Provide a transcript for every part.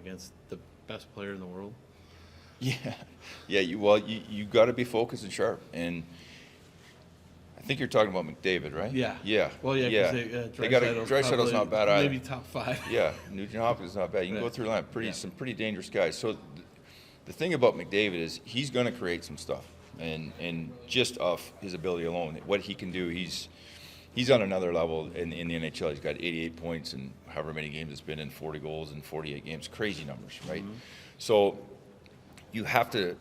against the best player in the world? Yeah. You got to be focused and sharp. And I think you're talking about McDavid, right? Yeah. Yeah. Well, yeah, because They got Draisaitl's not bad either. Maybe top 5. Yeah, Nugent Hopkins is not bad. You can go through the line. Some pretty dangerous guys. So the thing about McDavid is he's going to create some stuff, and just off his ability alone, what he can do, he's on another level in the NHL. He's got 88 points and however many games it's been in, 40 goals in 48 games. Crazy numbers, right? Mm-hmm. So you have to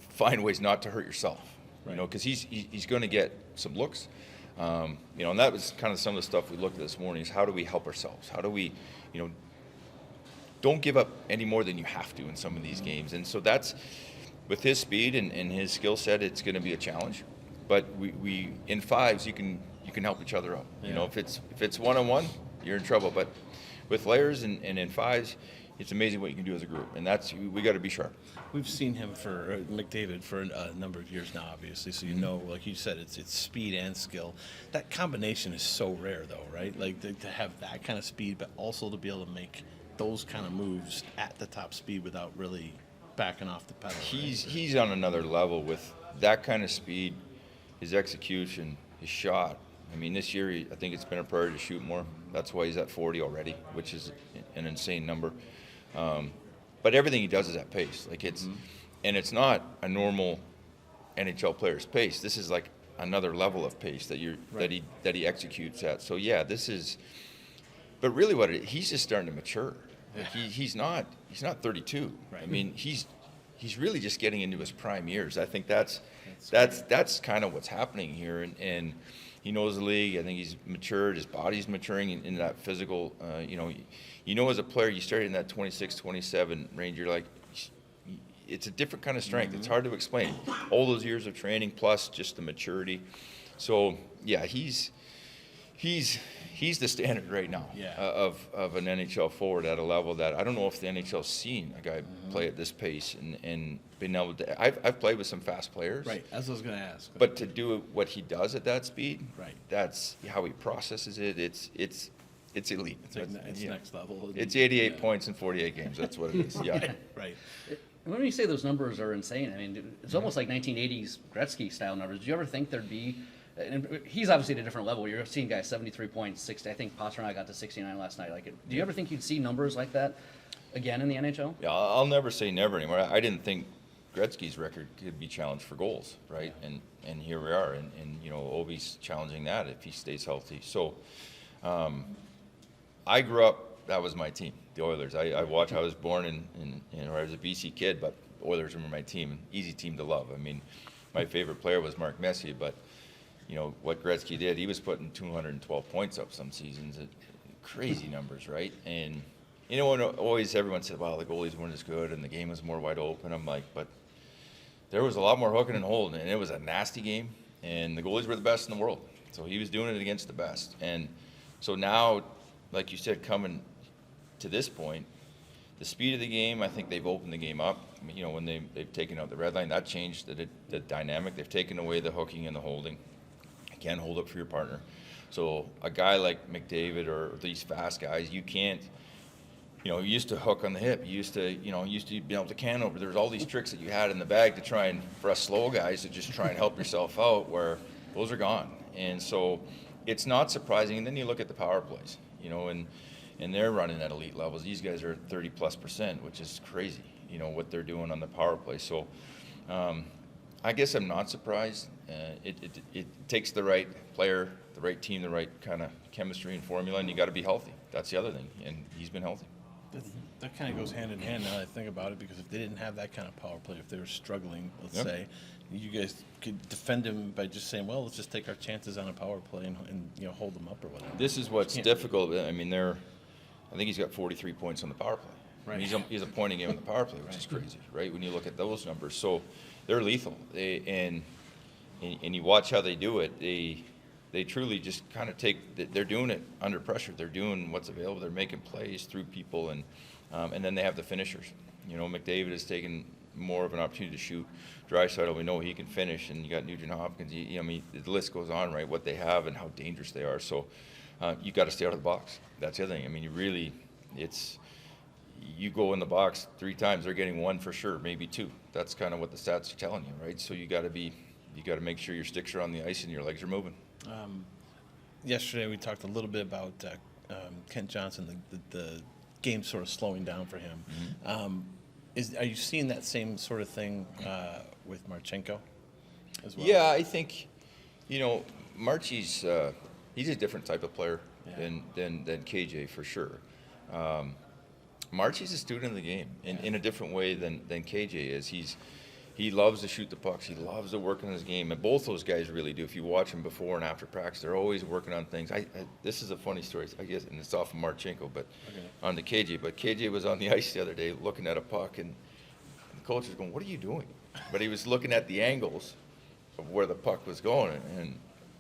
find ways not to hurt yourself, because he's going to get some looks. And that was kind of some of the stuff we looked at this morning is how do we help ourselves? How do we, don't give up any more than you have to in some of these games. And so that's, with his speed and his skill set, it's going to be a challenge. But we in fives, you can help each other out. Yeah. If it's one-on-one, you're in trouble. But with layers and in fives, it's amazing what you can do as a group. And we got to be sharp. We've seen him for McDavid for a number of years now, obviously. So like you said, it's speed and skill. That combination is so rare, though, right? Like to have that kind of speed, but also to be able to make those kind of moves at the top speed without really backing off the pedal. He's on another level with that kind of speed, his execution, his shot. I mean, this year I think it's been a priority to shoot more. That's why he's at 40 already, which is an insane number. But everything he does is at pace. And it's not a normal NHL player's pace. This is like another level of pace that he executes at. So yeah, this is. But really, he's just starting to mature. He's not 32. Right. I mean, he's really just getting into his prime years. I think that's kind of what's happening here, and he knows the league. I think he's matured. His body's maturing in that physical. As a player, you start in that 26, 27 range. You're like, it's a different kind of strength. Mm-hmm. It's hard to explain. All those years of training plus just the maturity. So yeah, he's the standard right now of an NHL forward at a level that I don't know if the NHL's seen a guy play at this pace and been able to. I've played with some fast players. Right, that's what I was going to ask. But to do what he does at that speed, right, that's how he processes it. It's elite. It's next level. It's 88 points in 48 games. That's what it is. Yeah. Right. When you say those numbers are insane, I mean, it's almost like 1980s Gretzky style numbers. Do you ever think there'd be? And he's obviously at a different level. You're seeing guys 73 points, 60. I think Pastrnak got to 69 last night. Do you ever think you'd see numbers like that again in the NHL? Yeah, I'll never say never anymore. I didn't think Gretzky's record could be challenged for goals, right? Yeah. And here we are, and Ovi's challenging that if he stays healthy. So, I grew up. That was my team, the Oilers. I watched. I was born I was a BC kid, but Oilers were my team. Easy team to love. I mean, my favorite player was Mark Messier, but. What Gretzky did, he was putting 212 points up some seasons. Crazy numbers, right? And, always everyone said, well, the goalies weren't as good and the game was more wide open. I'm like, but there was a lot more hooking and holding, and it was a nasty game, and the goalies were the best in the world. So he was doing it against the best. And so now, like you said, coming to this point, the speed of the game, I think they've opened the game up. I mean, when they've taken out the red line, that changed the dynamic. They've taken away the hooking and the holding. Can hold up for your partner. So a guy like McDavid or these fast guys, you can't, you used to hook on the hip. You used to be able to can over. There's all these tricks that you had in the bag to try and, for us slow guys, to just try and help yourself out, where those are gone. And so it's not surprising. And then you look at the power plays, and they're running at elite levels. These guys are 30+%, which is crazy, what they're doing on the power play. So I guess I'm not surprised. It takes the right player, the right team, the right kind of chemistry and formula, and you got to be healthy. That's the other thing, and he's been healthy. That kind of goes hand in hand now that I think about it, because if they didn't have that kind of power play, if they were struggling, let's say, you guys could defend him by just saying, well, let's just take our chances on a power play and hold them up or whatever. This is what's difficult. I mean, I think he's got 43 points on the power play. Right. I mean, he's a point a game on the power play, which is crazy, right? When you look at those numbers, so they're lethal. And you watch how they do it. They truly just kind of they're doing it under pressure. They're doing what's available. They're making plays through people, and then they have the finishers. McDavid has taken more of an opportunity to shoot. Draisaitl, we know he can finish, and you got Nugent Hopkins. I mean, the list goes on, right? What they have and how dangerous they are. So you got to stay out of the box. That's the other thing. I mean, you go in the box 3 times, they're getting 1 for sure, maybe 2. That's kind of what the stats are telling you, right? So you got to make sure your sticks are on the ice and your legs are moving. Yesterday we talked a little bit about Kent Johnson, the game sort of slowing down for him. Are you seeing that same sort of thing with Marchenko as well? Yeah, I think, Marchie's he's a different type of player than KJ for sure. Marchie's a student of the game in a different way than KJ is. He loves to shoot the pucks. He loves to work on his game, and both those guys really do. If you watch them before and after practice, they're always working on things. This is a funny story, I guess, and it's off of Marchenko, but on to KJ. But KJ was on the ice the other day looking at a puck, and the coach was going, "What are you doing?" But he was looking at the angles of where the puck was going, and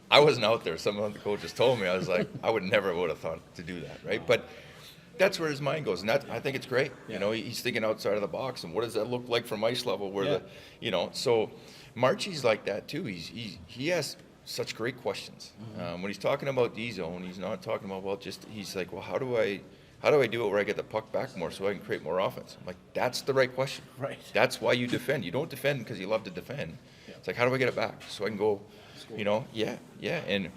I wasn't out there. Some of the coaches told me. I was like, I would have thought to do that, right? But that's where his mind goes, and I think it's great. He's thinking outside of the box, and what does that look like from ice level? So Marchie's like that too. He asks such great questions. When he's talking about D zone, he's not talking about he's like, well, how do I do it where I get the puck back more so I can create more offense? I'm like, that's the right question. Right. That's why you defend. You don't defend because you love to defend. It's like, how do I get it back so I can go, and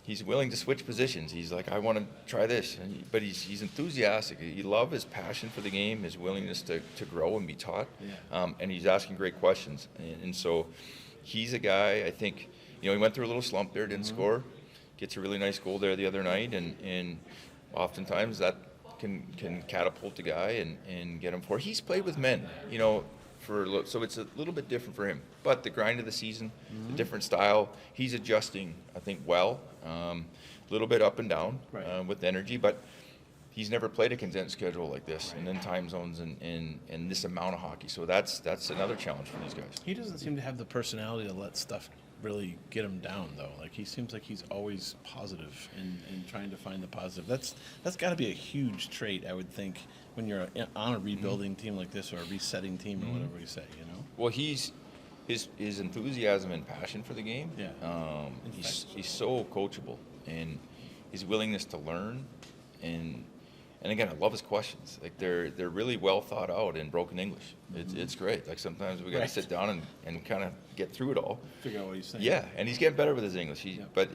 he's willing to switch positions. He's like, I want to try this. But he's enthusiastic. He loves his passion for the game, his willingness to grow and be taught. And he's asking great questions. And so he's a guy, I think, he went through a little slump there, didn't score. Gets a really nice goal there the other night. And oftentimes that can catapult a guy and get him forward. He's played with men, so it's a little bit different for him. But the grind of the season, the different style, he's adjusting, I think, well. A little bit up and down with energy, but he's never played a condensed schedule like this, and then time zones and this amount of hockey. So that's another challenge for these guys. He doesn't seem to have the personality to let stuff really get him down, though. Like, he seems like he's always positive and trying to find the positive. That's got to be a huge trait, I would think, when you're on a rebuilding team like this, or a resetting team, or whatever you say. Well, his enthusiasm and passion for the game. He's so coachable, and his willingness to learn, and again, I love his questions. Like, they're really well thought out in broken English. It's great. Like, sometimes we got to sit down and kind of get through it all. Figure out what he's saying. Yeah, and he's getting better with his English. But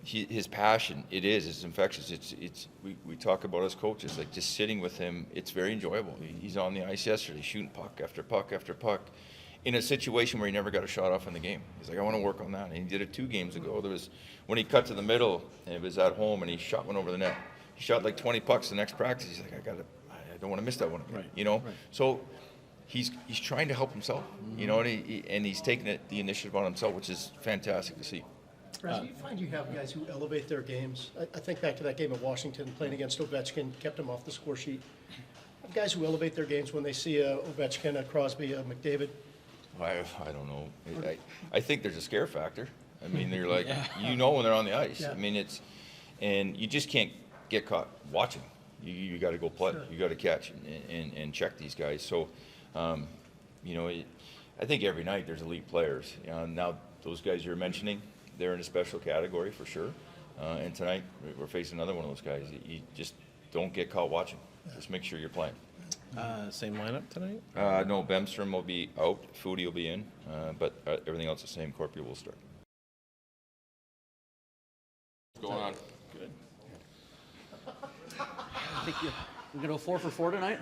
his passion, it's infectious. We talk about as coaches, like, just sitting with him, it's very enjoyable. He's on the ice yesterday, shooting puck after puck after puck, in a situation where he never got a shot off in the game. He's like, I want to work on that. And he did it 2 games ago. There was when he cut to the middle, and it was at home, and he shot one over the net. He shot like 20 pucks the next practice. He's like, I don't want to miss that one again. Right. So he's trying to help himself, and he's taking the initiative on himself, which is fantastic to see. Do you find you have guys who elevate their games? I think back to that game at Washington, playing against Ovechkin, kept him off the score sheet. Have guys who elevate their games when they see a Ovechkin, a Crosby, a McDavid? I don't know. I think there's a scare factor. I mean, they're like, when they're on the ice. Yeah. I mean, and you just can't get caught watching. You got to go play. Sure. You got to catch and check these guys. So, I think every night there's elite players. Now, those guys you're mentioning, they're in a special category for sure. And tonight we're facing another one of those guys. You just don't get caught watching. Just make sure you're playing. Same lineup tonight? No, Bemstrom will be out. Foodie will be in. But everything else the same. Corpio will start. What's going on? Good. I think we're going to go 4 for 4 tonight?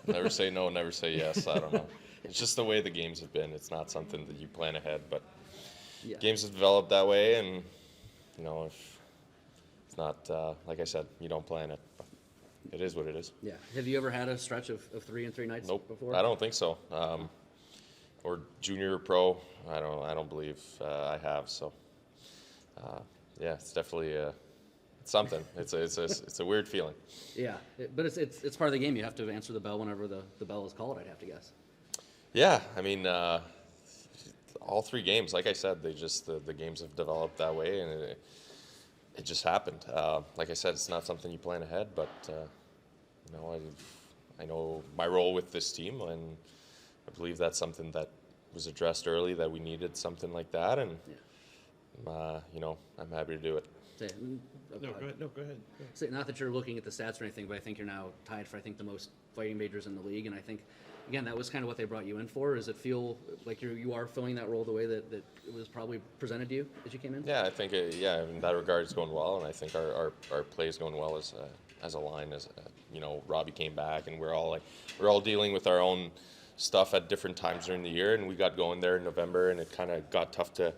Never say no, never say yes. I don't know. It's just the way the games have been. It's not something that you plan ahead, but games have developed that way, and if it's not like I said, you don't plan it. But it is what it is. Yeah. Have you ever had a stretch of 3 and 3 nights Nope, before? I don't think so. Or junior or pro, I don't believe I have. So, it's definitely it's something. It's a weird feeling. Yeah, but it's part of the game. You have to answer the bell whenever the bell is called, I'd have to guess. Yeah, I mean, all 3 games, like I said, the games have developed that way, and it just happened. Like I said, it's not something you plan ahead, but I know my role with this team, and I believe that's something that was addressed early, that we needed something like that, and I'm happy to do it. No, go ahead. No, go ahead. Not that you're looking at the stats or anything, but I think you're now tied for, I think, the most fighting majors in the league. And I think, again, that was kind of what they brought you in for. Does it feel like you are filling that role the way that it was probably presented to you as you came in? Yeah, I think in that regard it's going well, and I think our play is going well as a line. As Robbie came back, and we're all dealing with our own stuff at different times during the year, and we got going there in November, and it kind of got tough to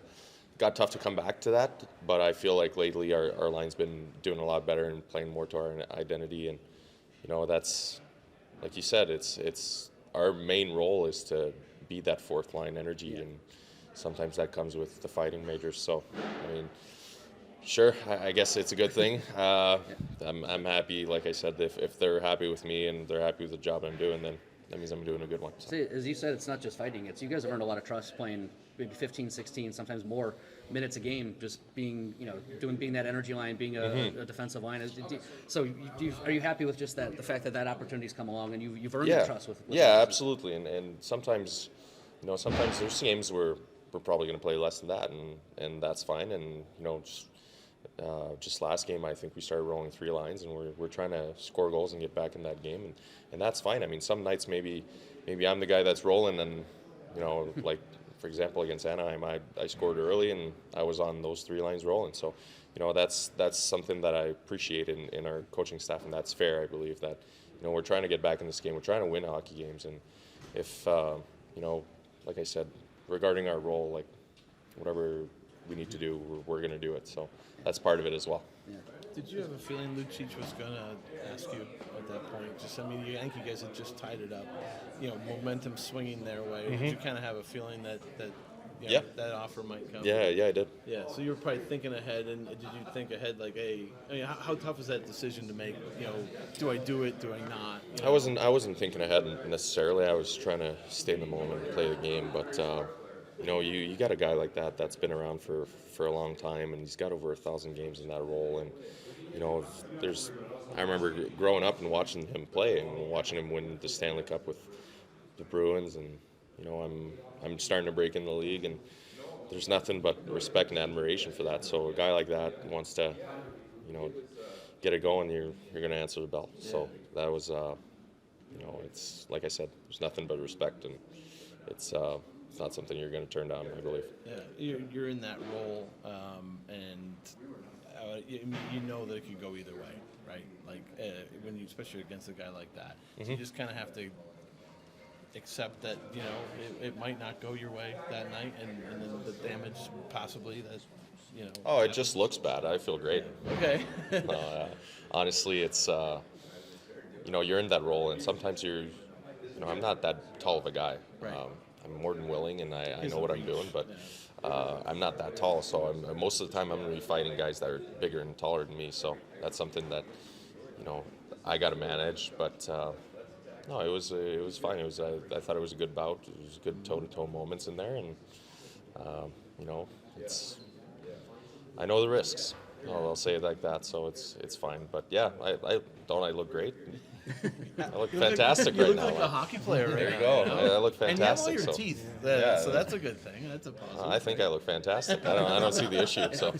come back to that. But I feel like lately our line's been doing a lot better and playing more to our identity, and that's, like you said, it's our main role is to be that fourth line energy, and sometimes that comes with the fighting majors. So, I mean, sure, I guess it's a good thing. I'm happy, like I said, if they're happy with me and they're happy with the job I'm doing, then that means I'm doing a good one. So. See, as you said, it's not just fighting. It's you guys have earned a lot of trust playing maybe 15, 16, sometimes more minutes a game, just being, being that energy line, being a defensive line. So are you happy with just the fact that opportunity's come along and you've earned the trust with absolutely. And sometimes, sometimes there's games where we're probably going to play less than that, and that's fine. And, just last game, I think we started rolling 3 lines, and we're trying to score goals and get back in that game, and that's fine. I mean, some nights maybe I'm the guy that's rolling, and like for example against Anaheim, I scored early, and I was on those 3 lines rolling. So, that's something that I appreciate in our coaching staff, and that's fair. I believe that we're trying to get back in this game. We're trying to win hockey games, and if like I said, regarding our role, like whatever we need to do, we're going to do it. So that's part of it as well. Yeah. Did you have a feeling Lucic was going to ask you at that point? I think you guys had just tied it up. Momentum swinging their way. Did you kind of have a feeling that that offer might come? Yeah, I did. Yeah, so you were probably thinking ahead, and did you think ahead like, hey, how tough is that decision to make? Do I do it? Do I not? I wasn't thinking ahead necessarily. I was trying to stay in the moment and play the game, but. You got a guy like that's been around for a long time, and he's got over 1,000 games in that role. And I remember growing up and watching him play and watching him win the Stanley Cup with the Bruins, and I'm starting to break in the league, and there's nothing but respect and admiration for that. So a guy like that wants to, get it going. You're going to answer the bell. Yeah. So that was, it's like I said, there's nothing but respect, and it's not something you're going to turn down, I believe. Yeah, you're in that role, and you know that it could go either way, right? Like when you, especially against a guy like that, so you just kind of have to accept that it might not go your way that night, and then the damage possibly that. Oh, it just looks bad. I feel great. Okay. Honestly, it's you're in that role, and sometimes I'm not that tall of a guy. Right. I'm more than willing, and I know what I'm doing, but I'm not that tall. So most of the time I'm going to be fighting guys that are bigger and taller than me. So that's something that I got to manage. But no, it was fine. I thought it was a good bout. It was good toe-to-toe moments in there, and I know the risks. I'll say it like that. So it's fine. But yeah, I look great. I look fantastic right now. You look like a hockey player right now. There you go. I look fantastic. And you have all your teeth. So that's a good thing. That's a positive. I think I look fantastic. I don't see the issue. So.